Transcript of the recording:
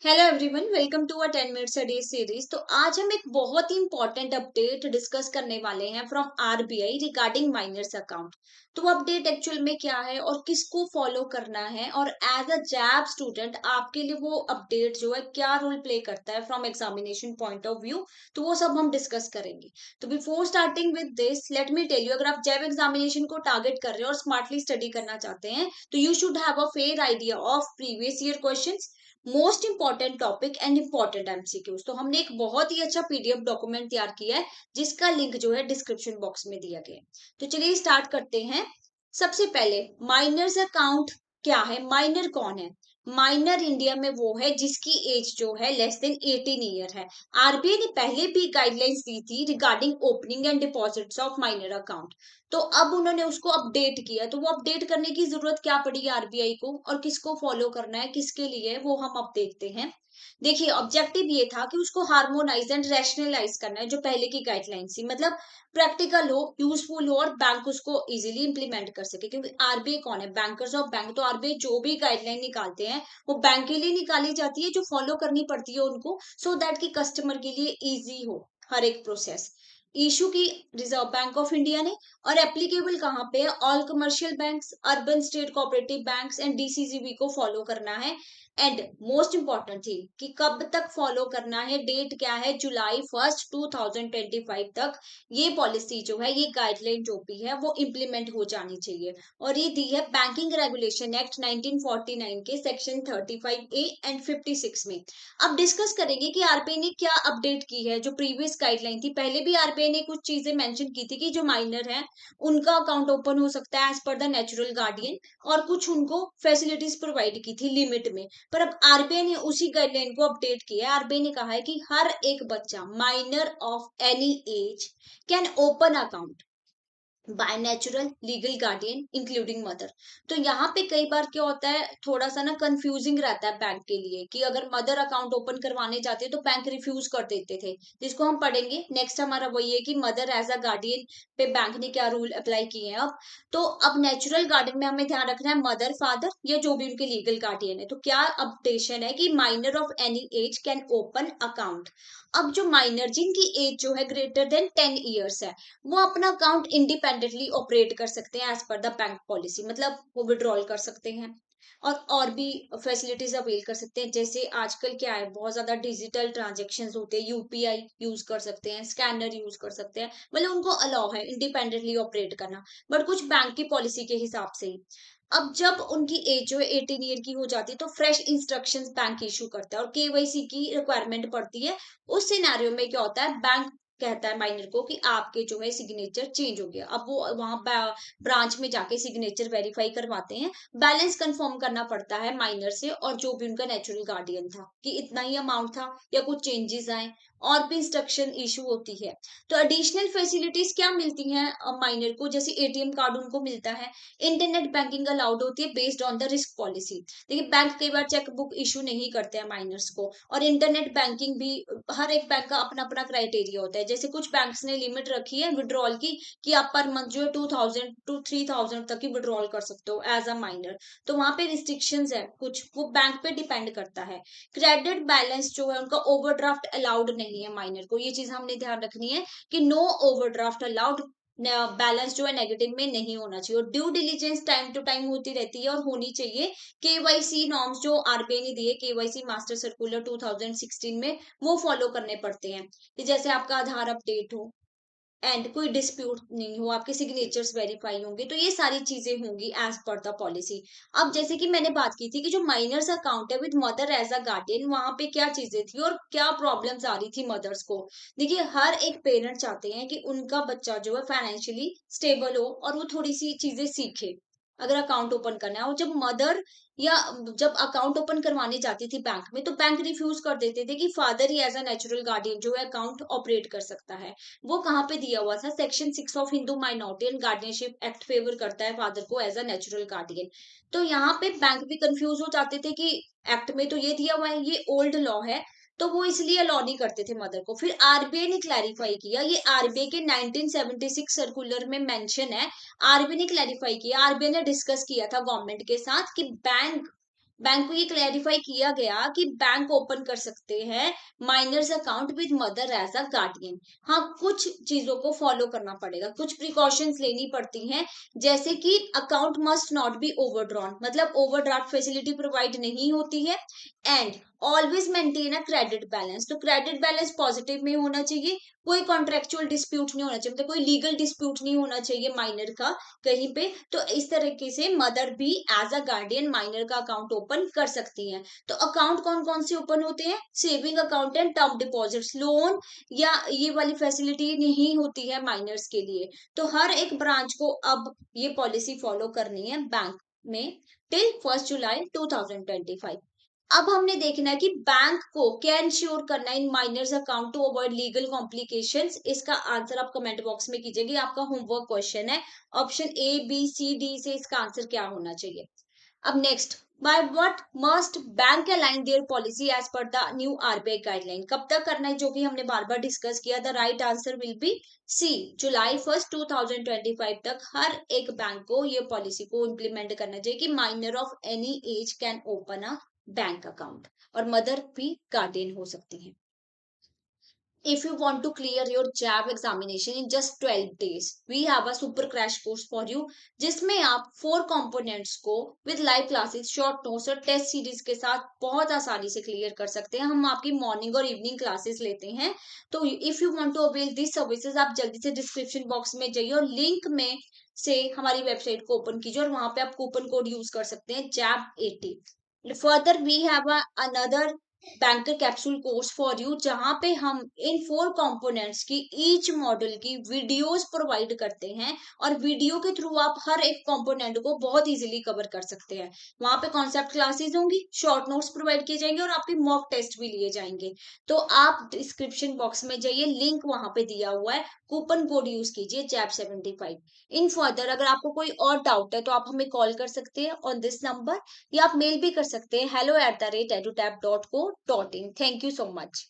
Hello everyone, welcome to a 10 minutes a day series. तो आज हम एक बहुत ही इंपॉर्टेंट अपडेट डिस्कस करने वाले हैं from RBI regarding minors account. तो अपडेट एक्चुअल में क्या है और किसको फॉलो करना है, और एज अ जैब स्टूडेंट आपके लिए वो अपडेट जो है क्या रोल प्ले करता है from examination point of view, तो वो सब हम डिस्कस करेंगे। तो before starting with this let me tell you, अगर आप जैब एग्जामिनेशन को टारगेट कर रहे हो और स्मार्टली स्टडी करना चाहते हैं तो you should have a fair idea of previous year questions, most important topic and important MCQs. तो हमने एक बहुत ही अच्छा पीडीएफ डॉक्यूमेंट तैयार किया है जिसका लिंक जो है डिस्क्रिप्शन बॉक्स में दिया गया है। तो चलिए स्टार्ट करते हैं। सबसे पहले माइनर्स अकाउंट क्या है, माइनर कौन है? माइनर इंडिया में वो है जिसकी एज जो है लेस देन 18 ईयर है। आरबीआई ने पहले भी गाइडलाइंस दी थी regarding opening and deposits of minor account. तो अब उन्होंने उसको अपडेट किया, तो वो अपडेट करने की जरूरत क्या पड़ी आरबीआई को और किसको फॉलो करना है, किसके लिए, वो हम अब देखते हैं। देखिए, ऑब्जेक्टिव ये था कि उसको हार्मोनाइज एंड रैशनलाइज करना है जो पहले की गाइडलाइन थी, मतलब प्रैक्टिकल हो, यूजफुल हो और बैंक उसको इजीली इंप्लीमेंट कर सके। क्योंकि आरबीआई कौन है? Bankers of bank. तो आरबीआई जो भी गाइडलाइन निकालते हैं वो बैंक के लिए निकाली जाती है, जो फॉलो करनी पड़ती है उनको, सो दैट कि कस्टमर के लिए इजी हो हर एक प्रोसेस। इशू की रिजर्व बैंक ऑफ इंडिया ने, और एप्लीकेबल कहाँ पे है? All commercial banks, urban state cooperative banks and DCGB को फॉलो करना है। एंड मोस्ट इंपॉर्टेंट थी कि कब तक फॉलो करना है, डेट क्या है? जुलाई 1 2025 तक ये पॉलिसी जो है, ये गाइडलाइन जो भी है वो इम्प्लीमेंट हो जानी चाहिए। और ये दी है बैंकिंग रेगुलेशन एक्ट 1949 के सेक्शन 35A एंड 56 में। अब डिस्कस करेंगे कि आरबीआई ने क्या अपडेट की है जो प्रीवियस गाइडलाइन थी। पहले भी आरबीआई ने कुछ चीजें मेंशन की थी कि जो माइनर है उनका अकाउंट ओपन हो सकता है as per the natural guardian, और कुछ उनको फैसिलिटीज प्रोवाइड की थी लिमिट में। पर अब आरबीआई ने उसी गाइडलाइन को अपडेट किया है। आरबीआई ने कहा है कि हर एक बच्चा minor of any as can open account by natural legal guardian including mother. तो यहाँ पे कई बार क्या होता है, थोड़ा सा ना कंफ्यूजिंग रहता है बैंक के लिए कि अगर मदर अकाउंट ओपन करवाने जाते हैं तो बैंक रिफ्यूज कर देते थे, जिसको हम पढ़ेंगे नेक्स्ट। हमारा वही है कि मदर एज अ गार्डियन पे बैंक ने क्या रूल अप्लाई किए हैं अब। तो अब नेचुरल गार्डियन में हमें ध्यान रखना है मदर, फादर या जो भी उनके लीगल गार्डियन है। तो क्या अपडेशन है कि minor of any as can open account. अब जो माइनर जिनकी एज जो है ग्रेटर देन 10 ईयर्स है, वो अपना अकाउंट इंडिपेंडेंटली ऑपरेट कर सकते हैं as per the bank policy, मतलब वो विड्रॉल कर सकते हैं और भी फैसिलिटीज अवेल कर सकते हैं। जैसे आजकल क्या है, बहुत ज्यादा डिजिटल ट्रांजेक्शन होते हैं, यूपीआई यूज कर सकते हैं, स्कैनर यूज कर सकते हैं, मतलब उनको अलाउ है इंडिपेंडेंटली ऑपरेट करना, बट कुछ बैंक की पॉलिसी के हिसाब से ही। अब जब उनकी एज जो है 18 ईयर की हो जाती है तो फ्रेश इंस्ट्रक्शंस बैंक इशू करता है और केवाईसी की रिक्वायरमेंट पड़ती है। उस सिनेरियो में क्या होता है, बैंक कहता है माइनर को कि आपके जो है सिग्नेचर चेंज हो गया। अब वो वहां ब्रांच में जाके सिग्नेचर वेरीफाई करवाते हैं। बैलेंस कंफर्म करना पड़ता है माइनर से और जो भी उनका नेचुरल गार्डियन था कि इतना ही अमाउंट था या कुछ चेंजेस आए, और भी इंस्ट्रक्शन इशू होती है। तो एडिशनल फैसिलिटीज क्या मिलती हैं माइनर को? जैसे एटीएम कार्ड उनको मिलता है, इंटरनेट बैंकिंग अलाउड होती है based on the risk policy. देखिए, बैंक कई बार चेकबुक इशू नहीं करते हैं माइनर्स को, और इंटरनेट बैंकिंग भी हर एक बैंक का अपना अपना क्राइटेरिया होता है। जैसे कुछ बैंक्स ने लिमिट रखी है विड्रॉल की कि आप पर मंथ जो है 2000 to 3000 तक ही विड्रॉल कर सकते हो एज अ माइनर। तो वहां पे रिस्ट्रिक्शंस है कुछ, वो बैंक पे डिपेंड करता है। क्रेडिट बैलेंस जो है उनका ओवरड्राफ्ट अलाउड नहीं है माइनर को, ये चीज हमने ध्यान रखनी है कि नो ओवरड्राफ्ट अलाउड। बैलेंस जो है नेगेटिव में नहीं होना चाहिए, और due diligence time to time होती रहती है और होनी चाहिए। केवाईसी नॉर्म्स जो आरबीआई ने दिए, केवाईसी मास्टर सर्कुलर 2016 में, वो फॉलो करने पड़ते हैं कि जैसे आपका आधार अपडेट हो एंड कोई डिस्प्यूट नहीं हो, आपके सिग्नेचर्स वेरीफाई होंगे, तो ये सारी चीजें होंगी एज पर द पॉलिसी। अब जैसे कि मैंने बात की थी कि जो माइनर्स अकाउंट है with mother as a guardian, वहां पे क्या चीजें थी और क्या प्रॉब्लम्स आ रही थी मदर्स को। देखिए, हर एक पेरेंट चाहते हैं कि उनका बच्चा जो है फाइनेंशियली स्टेबल हो और वो थोड़ी सी चीजें सीखे अगर अकाउंट ओपन करना है। और जब मदर या जब अकाउंट ओपन करवाने जाती थी बैंक में, तो बैंक रिफ्यूज कर देते थे कि फादर ही एज अ नेचुरल गार्डियन जो है अकाउंट ऑपरेट कर सकता है। वो कहाँ पे दिया हुआ था? Section 6 of Hindu minority and guardianship act favour करता है फादर को एज अ नेचुरल गार्डियन। तो यहाँ पे बैंक भी कंफ्यूज हो जाते थे कि एक्ट में तो ये दिया हुआ है, ये ओल्ड लॉ है, तो वो इसलिए अलाउ नहीं करते थे मदर को। फिर आरबीआई ने क्लैरिफाई किया, ये आरबीआई के 1976 सर्कुलर में मेंशन है। आरबीआई ने क्लैरिफाई किया, आरबीआई ने डिस्कस किया था गवर्नमेंट के साथ कि बैंक बैंक को ये क्लैरिफाई किया गया कि बैंक ओपन कर सकते हैं minors account with mother as a guardian. हाँ, कुछ चीजों को फॉलो करना पड़ेगा, कुछ प्रिकॉशंस लेनी पड़ती हैं, जैसे कि account must not be overdrawn, मतलब ओवरड्राफ्ट फैसिलिटी प्रोवाइड नहीं होती है, and always maintain a credit balance. तो क्रेडिट बैलेंस पॉजिटिव में होना चाहिए, कोई कॉन्ट्रेक्चुअल डिस्प्यूट नहीं होना चाहिए, मतलब कोई लीगल डिस्प्यूट नहीं होना चाहिए माइनर का कहीं पे। तो इस तरीके से मदर भी एज अ गार्डियन माइनर का अकाउंट ओपन कर सकती हैं। तो अकाउंट कौन कौन से ओपन होते हैं? Saving account and term deposits. Loan या ये वाली फैसिलिटी नहीं होती है माइनर्स के लिए। तो हर एक ब्रांच को अब ये पॉलिसी फॉलो करनी है बैंक में टिल 1 जुलाई 2025। अब हमने देखना है कि बैंक को क्या इंश्योर करना है in minors account to avoid legal complications. इसका आंसर आप कमेंट बॉक्स में कीजिएगा, आपका होमवर्क क्वेश्चन है। Option A B C D से इसका आंसर क्या होना चाहिए। अब next, by what must bank align their policy as per the new RBI guideline. कब तक करना है, जो कि हमने बार बार डिस्कस किया। The right answer will be C, जुलाई 1 2025 तक हर एक बैंक को ये पॉलिसी को इम्प्लीमेंट करना चाहिए कि minor of any as can open a bank account, और मदर भी गार्डियन हो सकती है। If you want to clear your JAB examination in just 12 days, we have a super crash course for you, जिसमें आप 4 components को with live classes, short notes और test series के साथ बहुत आसानी से क्लियर कर सकते हैं। हम आपकी मॉर्निंग और इवनिंग क्लासेस लेते हैं। तो if you want to avail this services, आप जल्दी से डिस्क्रिप्शन बॉक्स में जाइए और लिंक में से हमारी वेबसाइट को ओपन कीजिए, और वहां पे आप कूपन कोड यूज कर सकते हैं JAB80। Further we have another banker capsule course for you, जहां पे हम इन 4 कंपोनेंट्स की ईच मॉडल की वीडियोस प्रोवाइड करते हैं, और वीडियो के थ्रू आप हर एक कंपोनेंट को बहुत इजीली कवर कर सकते हैं। वहां पे कॉन्सेप्ट क्लासेस होंगी, शॉर्ट नोट्स प्रोवाइड किए जाएंगे और आपके मॉक टेस्ट भी लिए जाएंगे। तो आप डिस्क्रिप्शन बॉक्स में जाइए, लिंक वहां पे दिया हुआ है, कूपन कोड यूज कीजिए JAB75। इन फर्दर अगर आपको कोई और डाउट है तो आप हमें कॉल कर सकते हैं ऑन दिस नंबर, या आप मेल भी कर सकते हैं hello@edutap.co.in। Thank you so much.